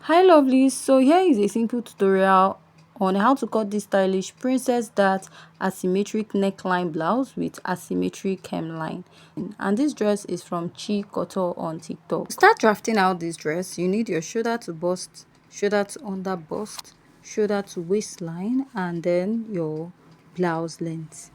Hi lovelies, so here is a simple tutorial on how to cut this stylish princess dart asymmetric neckline blouse with asymmetric hemline. And this dress is from Chi Koto on TikTok. To start drafting out this dress, you need your shoulder to bust, shoulder to underbust, shoulder to waistline, and then your blouse length.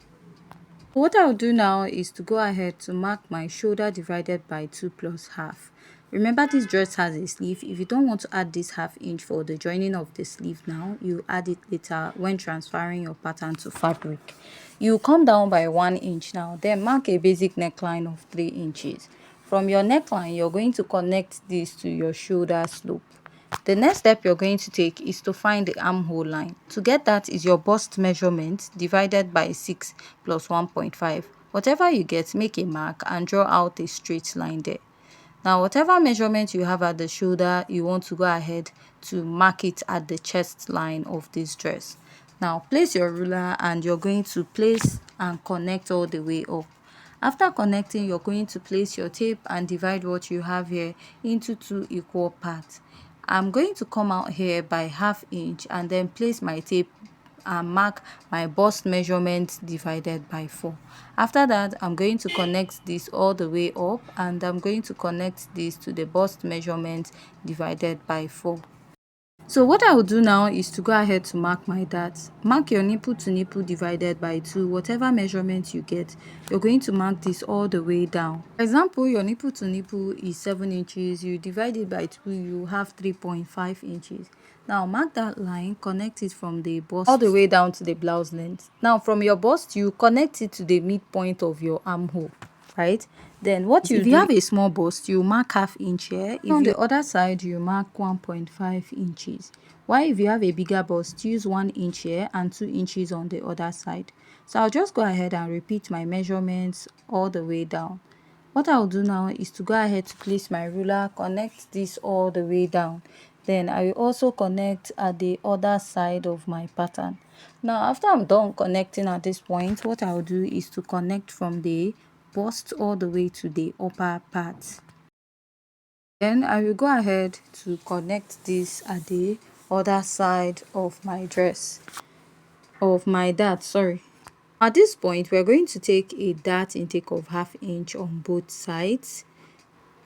What I'll do now is to go ahead to mark my shoulder divided by 2 plus half. Remember, this dress has a sleeve. If you don't want to add this ½ inch for the joining of the sleeve now, you add it later when transferring your pattern to fabric. You come down by 1 inch now, then mark a basic neckline of 3 inches. From your neckline, you're going to connect this to your shoulder slope. The next step you're going to take is to find the armhole line. To get that is your bust measurement divided by 6 plus 1.5. Whatever you get, make a mark and draw out a straight line there. Now, whatever measurement you have at the shoulder, you want to go ahead to mark it at the chest line of this dress. Now, place your ruler and you're going to place and connect all the way up. After connecting, you're going to place your tape and divide what you have here into 2 equal parts. I'm going to come out here by ½ inch and then place my tape and mark my bust measurement divided by 4. After that, I'm going to connect this all the way up and I'm going to connect this to the bust measurement divided by 4. So what I will do now is to go ahead to mark my darts. Mark your nipple to nipple divided by 2, whatever measurement you get. You're going to mark this all the way down. For example, your nipple to nipple is 7 inches. You divide it by 2, you have 3.5 inches. Now mark that line, connect it from the bust all the way down to the blouse length. Now from your bust, you connect it to the midpoint of your armhole, right? Then what you do, if you have a small bust, you mark ½ inch here. If on the other side, you mark 1.5 inches. While if you have a bigger bust, use 1 inch here and 2 inches on the other side. So I'll just go ahead and repeat my measurements all the way down. What I'll do now is to go ahead to place my ruler, connect this all the way down. Then I will also connect at the other side of my pattern. Now after I'm done connecting at this point, what I'll do is to connect from the bust all the way to the upper part. Then I will go ahead to connect this at the other side of my dress, of my dart, sorry. At this point, we're going to take a dart intake of ½ inch on both sides,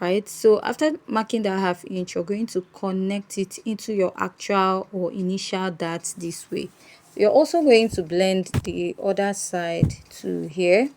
right? So after marking that ½ inch, you're going to connect it into your actual or initial dart this way. You're also going to blend the other side to here.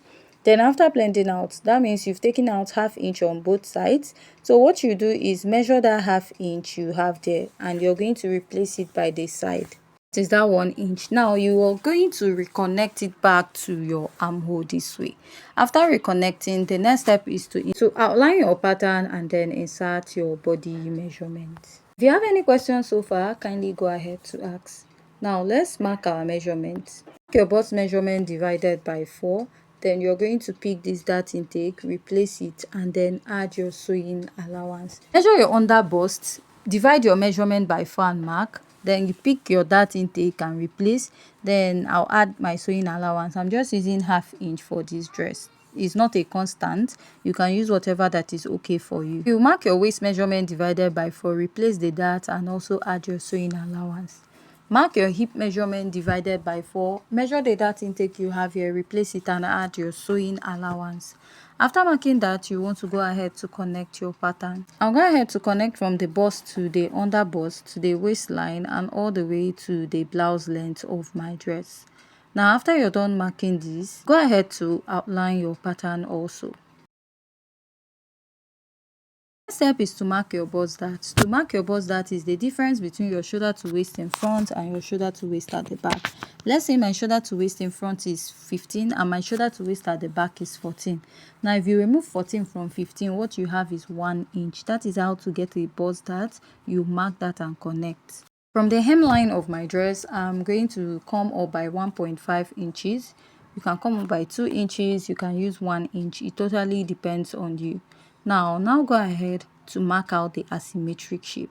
Then after blending out, that means you've taken out ½ inch on both sides. So what you do is measure that ½ inch you have there and you're going to replace it by the side. This is that 1 inch. Now you are going to reconnect it back to your armhole this way. After reconnecting, the next step is to outline your pattern and then insert your body measurement. If you have any questions so far, kindly go ahead to ask. Now let's mark our measurements. Mark your bust measurement divided by 4. Then you're going to pick this dart intake, replace it, and then add your sewing allowance. Measure your under bust, divide your measurement by 4 and mark. Then you pick your dart intake and replace. Then I'll add my sewing allowance. I'm just using ½ inch for this dress. It's not a constant. You can use whatever that is okay for you. You mark your waist measurement divided by 4, replace the dart and also add your sewing allowance. Mark your hip measurement divided by 4. Measure the dart intake you have here, replace it and add your sewing allowance. After marking that, you want to go ahead to connect your pattern. I'll go ahead to connect from the bust to the under bust to the waistline and all the way to the blouse length of my dress. Now after you're done marking this, go ahead to outline your pattern also. Next step is to mark your bust dart. To mark your bust dart is the difference between your shoulder to waist in front and your shoulder to waist at the back. Let's say my shoulder to waist in front is 15 and my shoulder to waist at the back is 14. Now if you remove 14 from 15, what you have is 1 inch. That is how to get a bust dart. You mark that and connect. From the hemline of my dress, I'm going to come up by 1.5 inches. You can come up by 2 inches, you can use 1 inch. It totally depends on you. Now go ahead to mark out the asymmetric shape.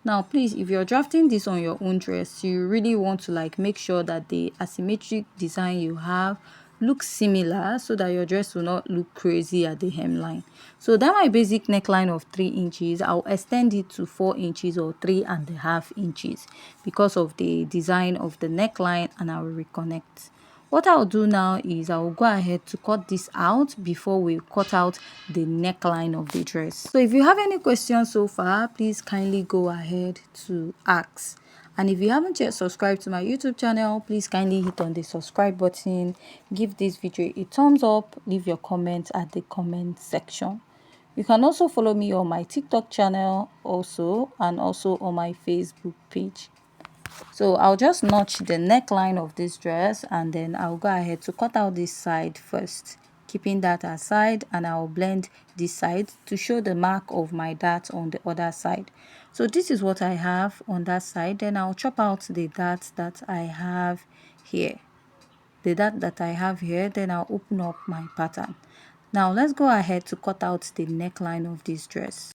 Now please, if you're drafting this on your own dress, you really want to make sure that the asymmetric design you have look similar so that your dress will not look crazy at the hemline. So that my basic neckline of 3 inches, I'll extend it to 4 inches or 3.5 inches because of the design of the neckline, and I will reconnect. What I'll do now is I'll go ahead to cut this out before we cut out the neckline of the dress. So if you have any questions so far, please kindly go ahead to ask. And if you haven't yet subscribed to my YouTube channel, please kindly hit on the subscribe button, give this video a thumbs up, leave your comments at the comment section. You can also follow me on my TikTok channel and also on my Facebook page. So I'll just notch the neckline of this dress, and then I'll go ahead to cut out this side first, keeping that aside, and I'll blend this side to show the mark of my dart on the other side. So this is what I have on that side. Then I'll chop out the dart that I have here. Then I'll open up my pattern. Now let's go ahead to cut out the neckline of this dress.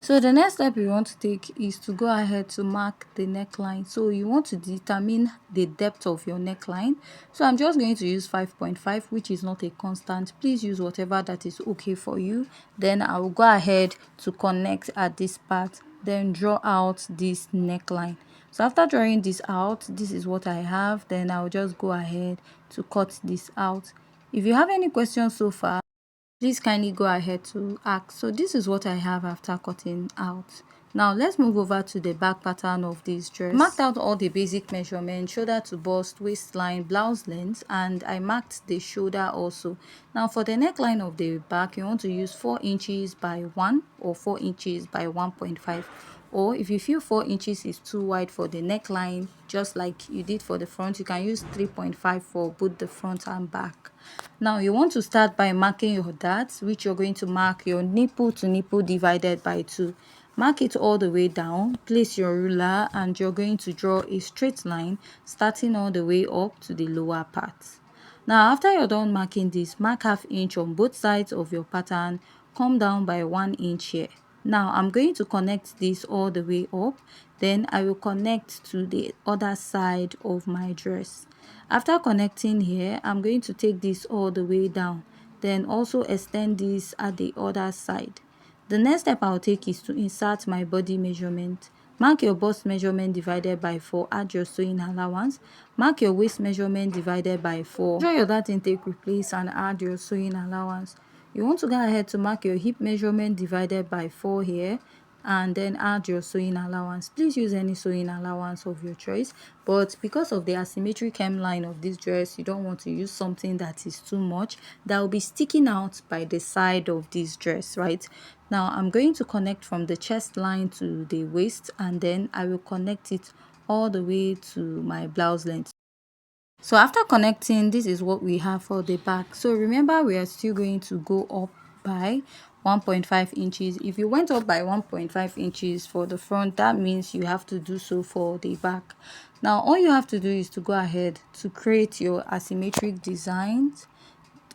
So the next step you want to take is to go ahead to mark the neckline. So you want to determine the depth of your neckline. So I'm just going to use 5.5, which is not a constant. Please use whatever that is okay for you. Then I will go ahead to connect at this part, then draw out this neckline. So after drawing this out, this is what I have. Then I'll just go ahead to cut this out. If you have any questions so far, please kindly go ahead to ask. So this is what I have after cutting out. Now let's move over to the back pattern of this dress. Marked out all the basic measurements: shoulder to bust, waistline, blouse length, and I marked the shoulder also. Now for the neckline of the back, you want to use 4 inches by 1 or 4 inches by 1.5. Or if you feel 4 inches is too wide for the neckline, just like you did for the front, you can use 3.5 for both the front and back. Now you want to start by marking your darts, which you're going to mark your nipple to nipple divided by 2. Mark it all the way down, place your ruler, and you're going to draw a straight line starting all the way up to the lower part. Now after you're done marking this, mark ½ inch on both sides of your pattern, come down by 1 inch here. Now I'm going to connect this all the way up, then I will connect to the other side of my dress. After connecting here, I'm going to take this all the way down, then also extend this at the other side. The next step I'll take is to insert my body measurement. Mark your bust measurement divided by 4, add your sewing allowance. Mark your waist measurement divided by 4. Draw your dart intake, replace, and add your sewing allowance. You want to go ahead to mark your hip measurement divided by 4 here, and then add your sewing allowance. Please use any sewing allowance of your choice, but because of the asymmetric hemline of this dress, you don't want to use something that is too much, that will be sticking out by the side of this dress, right? Now I'm going to connect from the chest line to the waist, and then I will connect it all the way to my blouse length. So after connecting, this is what we have for the back. So remember, we are still going to go up by 1.5 inches. If you went up by 1.5 inches for the front, that means you have to do so for the back. Now all you have to do is to go ahead to create your asymmetric designs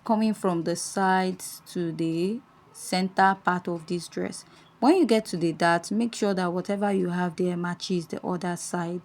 coming from the sides to the center part of this dress. When you get to the dart, make sure that whatever you have there matches the other side.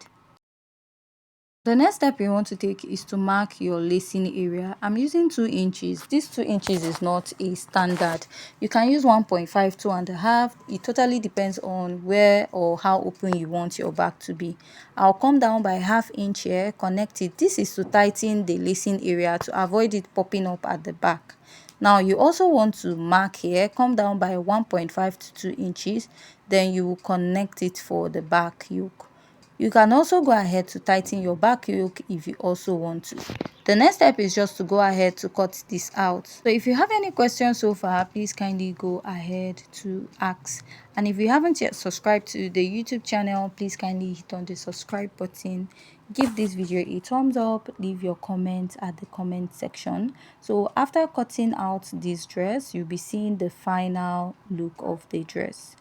The next step you want to take is to mark your lacing area. I'm using 2 inches. This 2 inches is not a standard. You can use 1.5, 2.5. It totally depends on where or how open you want your back to be. I'll come down by ½ inch here, connect it. This is to tighten the lacing area to avoid it popping up at the back. Now you also want to mark here, come down by 1.5 to 2 inches. Then you will connect it for the back yoke. You can also go ahead to tighten your back yoke if you also want to. The next step is just to go ahead to cut this out. So if you have any questions so far, please kindly go ahead to ask. And if you haven't yet subscribed to the YouTube channel, please kindly hit on the subscribe button. Give this video a thumbs up, leave your comments at the comment section. So after cutting out this dress, you'll be seeing the final look of the dress.